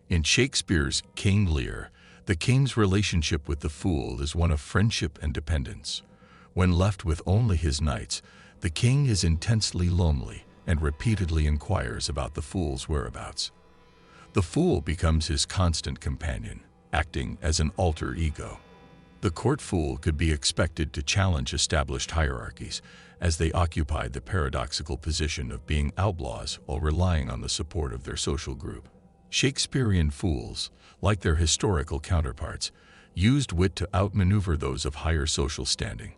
In Shakespeare's King Lear, the king's relationship with the fool is one of friendship and dependence. When left with only his knights, the king is intensely lonely and repeatedly inquires about the fool's whereabouts. The fool becomes his constant companion, acting as an alter ego. The court fool could be expected to challenge established hierarchies, as they occupied the paradoxical position of being outlaws while relying on the support of their social group. Shakespearean fools, like their historical counterparts, used wit to outmaneuver those of higher social standing,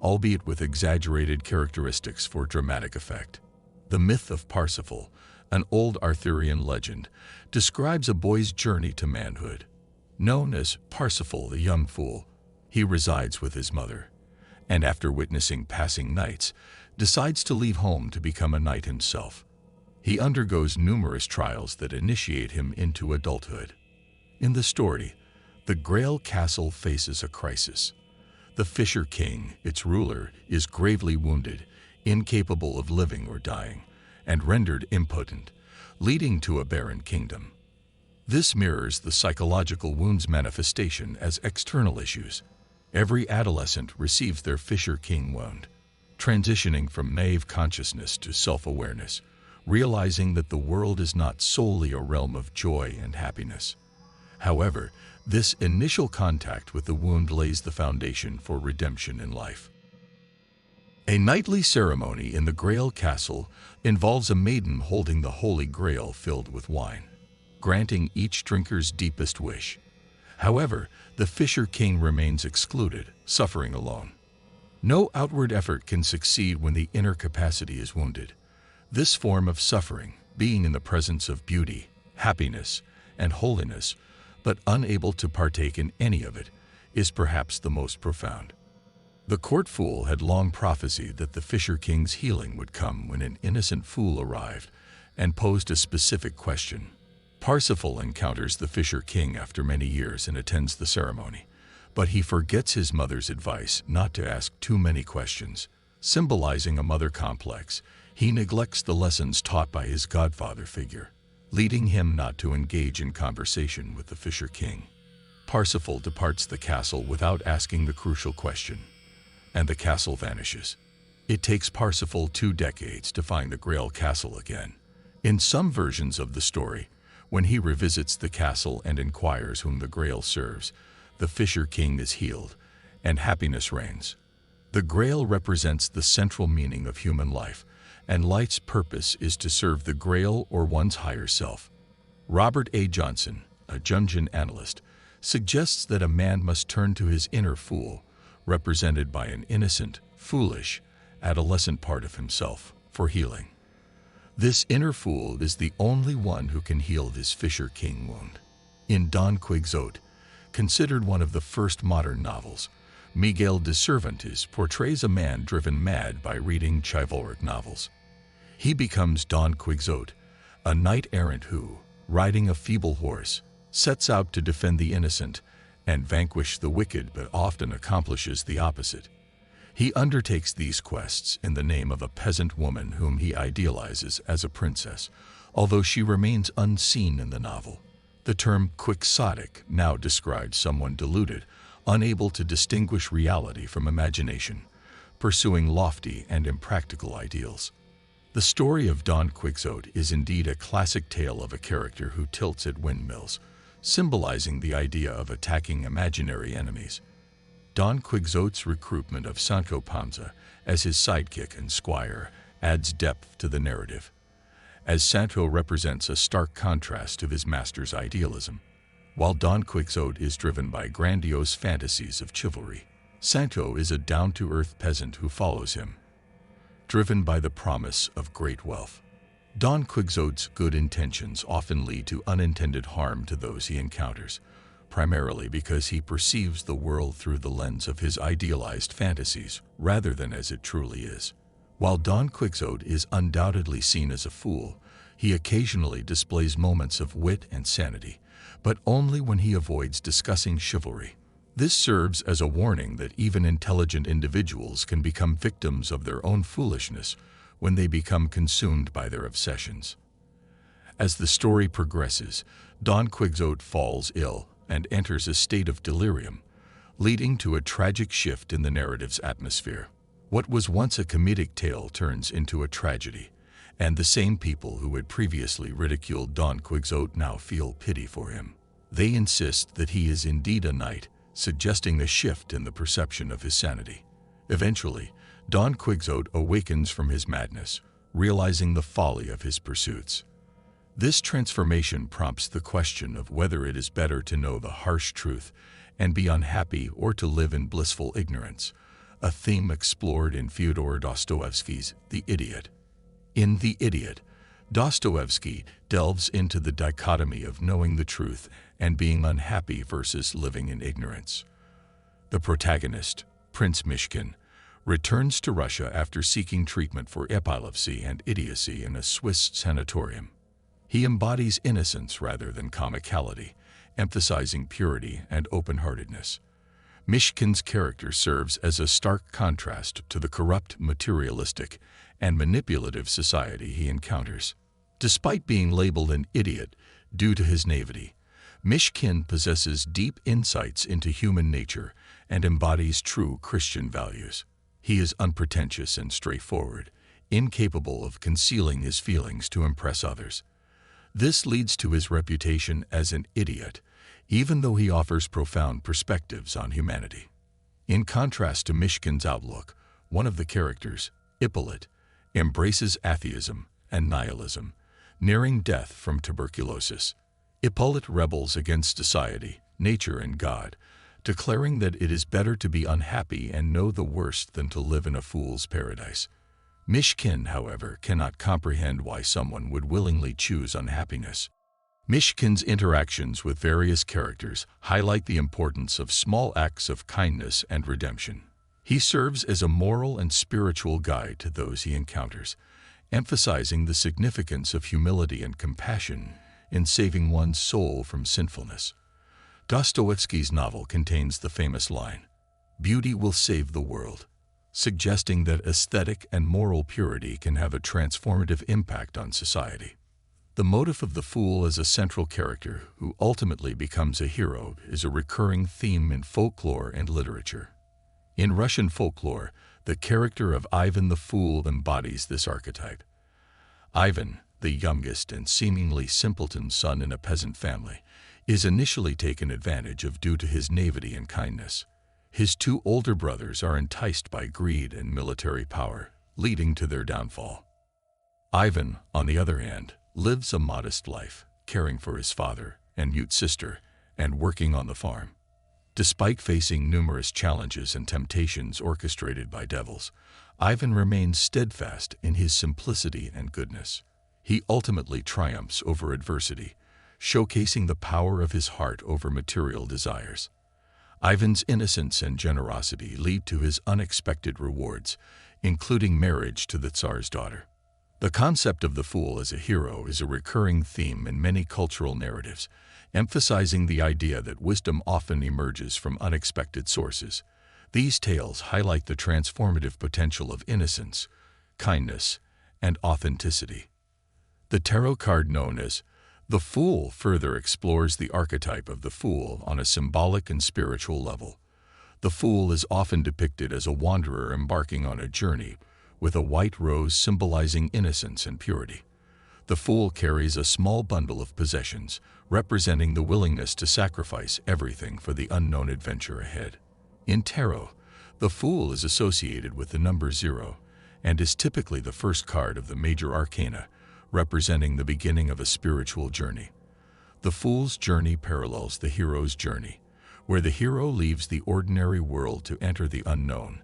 albeit with exaggerated characteristics for dramatic effect. The myth of Parsifal, an old Arthurian legend, describes a boy's journey to manhood. Known as Parsifal the young fool, he resides with his mother, and after witnessing passing knights, decides to leave home to become a knight himself. He undergoes numerous trials that initiate him into adulthood. In the story, the Grail Castle faces a crisis. The Fisher King, its ruler, is gravely wounded, incapable of living or dying, and rendered impotent, leading to a barren kingdom. This mirrors the psychological wound's manifestation as external issues. Every adolescent receives their Fisher King wound, transitioning from naive consciousness to self-awareness, realizing that the world is not solely a realm of joy and happiness. However, this initial contact with the wound lays the foundation for redemption in life. A knightly ceremony in the Grail Castle involves a maiden holding the Holy Grail filled with wine, granting each drinker's deepest wish. However, the Fisher King remains excluded, suffering alone. No outward effort can succeed when the inner capacity is wounded. This form of suffering, being in the presence of beauty, happiness, and holiness, but unable to partake in any of it, is perhaps the most profound. The court fool had long prophesied that the Fisher King's healing would come when an innocent fool arrived and posed a specific question. Parsifal encounters the Fisher King after many years and attends the ceremony, but he forgets his mother's advice not to ask too many questions. Symbolizing a mother complex, he neglects the lessons taught by his godfather figure, leading him not to engage in conversation with the Fisher King. Parsifal departs the castle without asking the crucial question, and the castle vanishes. It takes Parsifal 2 decades to find the Grail Castle again. In some versions of the story, when he revisits the castle and inquires whom the Grail serves, the Fisher King is healed, and happiness reigns. The Grail represents the central meaning of human life, and life's purpose is to serve the Grail or one's higher self. Robert A. Johnson, a Jungian analyst, suggests that a man must turn to his inner fool, represented by an innocent, foolish, adolescent part of himself, for healing. This inner fool is the only one who can heal this Fisher King wound. In Don Quixote, considered one of the first modern novels, Miguel de Cervantes portrays a man driven mad by reading chivalric novels. He becomes Don Quixote, a knight-errant who, riding a feeble horse, sets out to defend the innocent and vanquish the wicked, but often accomplishes the opposite. He undertakes these quests in the name of a peasant woman whom he idealizes as a princess, although she remains unseen in the novel. The term quixotic now describes someone deluded, unable to distinguish reality from imagination, pursuing lofty and impractical ideals. The story of Don Quixote is indeed a classic tale of a character who tilts at windmills, symbolizing the idea of attacking imaginary enemies. Don Quixote's recruitment of Sancho Panza as his sidekick and squire adds depth to the narrative, as Sancho represents a stark contrast to his master's idealism. While Don Quixote is driven by grandiose fantasies of chivalry, Sancho is a down-to-earth peasant who follows him, driven by the promise of great wealth. Don Quixote's good intentions often lead to unintended harm to those he encounters, primarily because he perceives the world through the lens of his idealized fantasies rather than as it truly is. While Don Quixote is undoubtedly seen as a fool, he occasionally displays moments of wit and sanity, but only when he avoids discussing chivalry. This serves as a warning that even intelligent individuals can become victims of their own foolishness when they become consumed by their obsessions. As the story progresses, Don Quixote falls ill and enters a state of delirium, leading to a tragic shift in the narrative's atmosphere. What was once a comedic tale turns into a tragedy, and the same people who had previously ridiculed Don Quixote now feel pity for him. They insist that he is indeed a knight, suggesting a shift in the perception of his sanity. Eventually, Don Quixote awakens from his madness, realizing the folly of his pursuits. This transformation prompts the question of whether it is better to know the harsh truth and be unhappy or to live in blissful ignorance, a theme explored in Fyodor Dostoevsky's The Idiot. In The Idiot, Dostoevsky delves into the dichotomy of knowing the truth and being unhappy versus living in ignorance. The protagonist, Prince Mishkin, returns to Russia after seeking treatment for epilepsy and idiocy in a Swiss sanatorium. He embodies innocence rather than comicality, emphasizing purity and open-heartedness. Mishkin's character serves as a stark contrast to the corrupt, materialistic, and manipulative society he encounters. Despite being labeled an idiot due to his naivety, Mishkin possesses deep insights into human nature and embodies true Christian values. He is unpretentious and straightforward, incapable of concealing his feelings to impress others. This leads to his reputation as an idiot, even though he offers profound perspectives on humanity. In contrast to Mishkin's outlook, one of the characters, Ippolit, embraces atheism and nihilism, nearing death from tuberculosis. Ippolit rebels against society, nature, and God, declaring that it is better to be unhappy and know the worst than to live in a fool's paradise. Mishkin, however, cannot comprehend why someone would willingly choose unhappiness. Mishkin's interactions with various characters highlight the importance of small acts of kindness and redemption. He serves as a moral and spiritual guide to those he encounters, emphasizing the significance of humility and compassion in saving one's soul from sinfulness. Dostoevsky's novel contains the famous line, "Beauty will save the world," suggesting that aesthetic and moral purity can have a transformative impact on society. The motive of the fool as a central character who ultimately becomes a hero is a recurring theme in folklore and literature. In Russian folklore, the character of Ivan the Fool embodies this archetype. Ivan, the youngest and seemingly simpleton son in a peasant family, is initially taken advantage of due to his naivety and kindness. His two older brothers are enticed by greed and military power, leading to their downfall. Ivan, on the other hand, lives a modest life, caring for his father and mute sister, and working on the farm. Despite facing numerous challenges and temptations orchestrated by devils, Ivan remains steadfast in his simplicity and goodness. He ultimately triumphs over adversity, showcasing the power of his heart over material desires. Ivan's innocence and generosity lead to his unexpected rewards, including marriage to the Tsar's daughter. The concept of the fool as a hero is a recurring theme in many cultural narratives, emphasizing the idea that wisdom often emerges from unexpected sources. These tales highlight the transformative potential of innocence, kindness, and authenticity. The tarot card known as the Fool further explores the archetype of the fool on a symbolic and spiritual level. The fool is often depicted as a wanderer embarking on a journey, with a white rose symbolizing innocence and purity. The fool carries a small bundle of possessions, representing the willingness to sacrifice everything for the unknown adventure ahead. In tarot, the fool is associated with the number 0 and is typically the first card of the major arcana, representing the beginning of a spiritual journey. The fool's journey parallels the hero's journey, where the hero leaves the ordinary world to enter the unknown,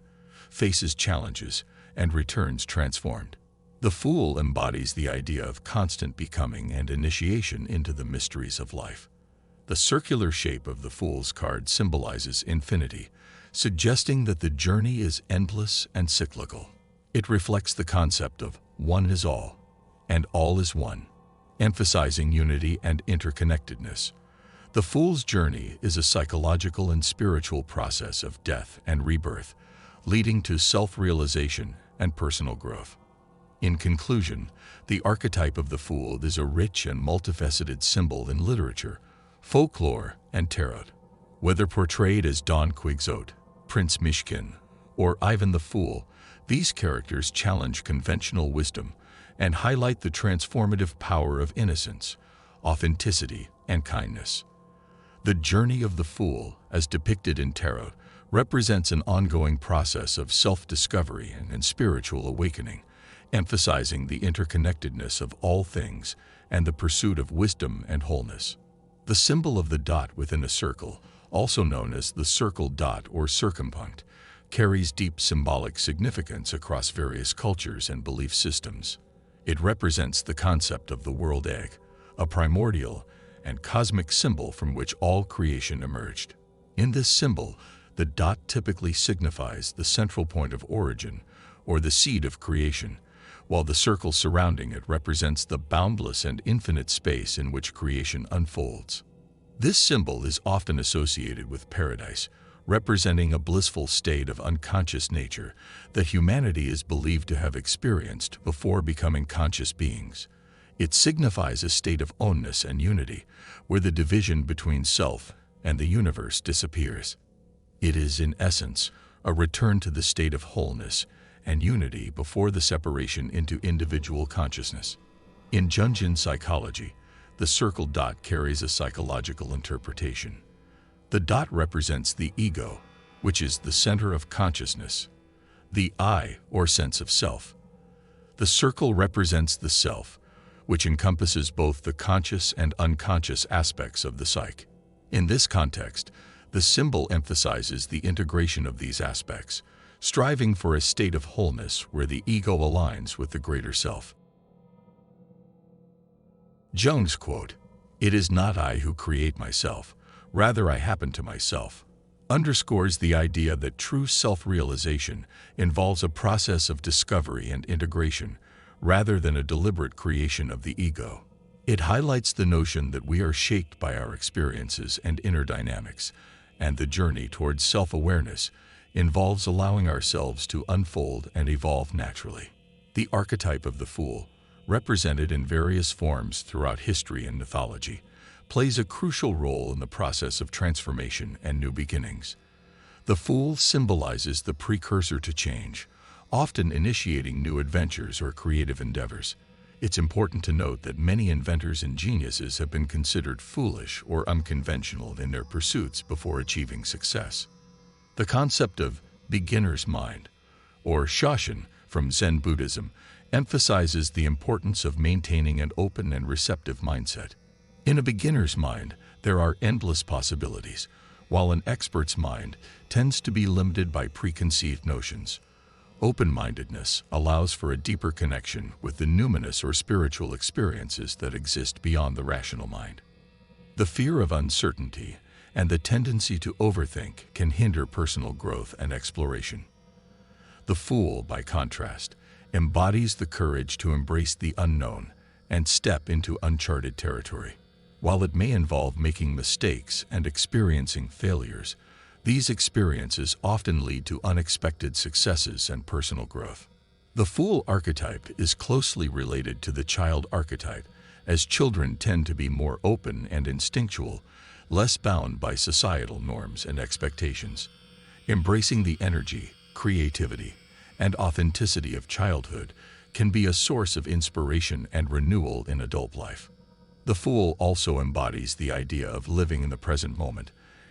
faces challenges, and returns transformed. The fool embodies the idea of constant becoming and initiation into the mysteries of life. The circular shape of the fool's card symbolizes infinity, suggesting that the journey is endless and cyclical. It reflects the concept of one is all, and all is one, emphasizing unity and interconnectedness. The fool's journey is a psychological and spiritual process of death and rebirth, leading to self-realization and personal growth. In conclusion, the archetype of the fool is a rich and multifaceted symbol in literature, folklore, and tarot. Whether portrayed as Don Quixote, Prince Mishkin, or Ivan the Fool, these characters challenge conventional wisdom and highlight the transformative power of innocence, authenticity, and kindness. The journey of the fool, as depicted in tarot, represents an ongoing process of self-discovery and spiritual awakening, emphasizing the interconnectedness of all things and the pursuit of wisdom and wholeness. The symbol of the dot within a circle, also known as the circle dot or circumpunct, carries deep symbolic significance across various cultures and belief systems. It represents the concept of the world egg, a primordial and cosmic symbol from which all creation emerged. In this symbol, the dot typically signifies the central point of origin, or the seed of creation, while the circle surrounding it represents the boundless and infinite space in which creation unfolds. This symbol is often associated with paradise, representing a blissful state of unconscious nature that humanity is believed to have experienced before becoming conscious beings. It signifies a state of onness and unity, where the division between self and the universe disappears. It is, in essence, a return to the state of wholeness and unity before the separation into individual consciousness. In Jungian psychology, the circle dot carries a psychological interpretation. The dot represents the ego, which is the center of consciousness, the I, or sense of self. The circle represents the self, which encompasses both the conscious and unconscious aspects of the psyche. In this context, the symbol emphasizes the integration of these aspects, striving for a state of wholeness where the ego aligns with the greater self. Jung's quote, "It is not I who create myself, rather I happen to myself," underscores the idea that true self-realization involves a process of discovery and integration, rather than a deliberate creation of the ego. It highlights the notion that we are shaped by our experiences and inner dynamics, and the journey towards self-awareness involves allowing ourselves to unfold and evolve naturally. The archetype of the fool, represented in various forms throughout history and mythology, plays a crucial role in the process of transformation and new beginnings. The fool symbolizes the precursor to change, often initiating new adventures or creative endeavors. It's important to note that many inventors and geniuses have been considered foolish or unconventional in their pursuits before achieving success. The concept of beginner's mind, or Shoshin from Zen Buddhism, emphasizes the importance of maintaining an open and receptive mindset. In a beginner's mind, there are endless possibilities, while an expert's mind tends to be limited by preconceived notions. Open-mindedness allows for a deeper connection with the numinous or spiritual experiences that exist beyond the rational mind. The fear of uncertainty and the tendency to overthink can hinder personal growth and exploration. The fool, by contrast, embodies the courage to embrace the unknown and step into uncharted territory. While it may involve making mistakes and experiencing failures, these experiences often lead to unexpected successes and personal growth. The fool archetype is closely related to the child archetype, as children tend to be more open and instinctual, less bound by societal norms and expectations. Embracing the energy, creativity, and authenticity of childhood can be a source of inspiration and renewal in adult life. The fool also embodies the idea of living in the present moment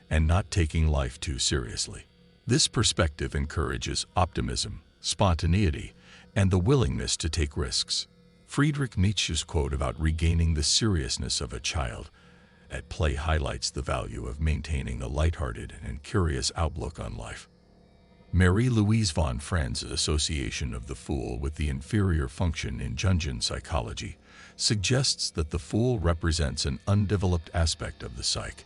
and not taking life too seriously. This perspective encourages optimism, spontaneity, and the willingness to take risks. Friedrich Nietzsche's quote about regaining the seriousness of a child at play highlights the value of maintaining a lighthearted and curious outlook on life. Marie-Louise von Franz's association of the fool with the inferior function in Jungian psychology suggests that the fool represents an undeveloped aspect of the psyche.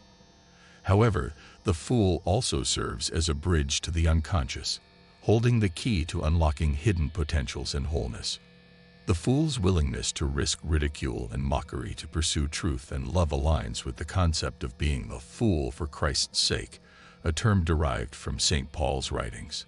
However, the fool also serves as a bridge to the unconscious, holding the key to unlocking hidden potentials and wholeness. The fool's willingness to risk ridicule and mockery to pursue truth and love aligns with the concept of being the fool for Christ's sake, a term derived from St. Paul's writings.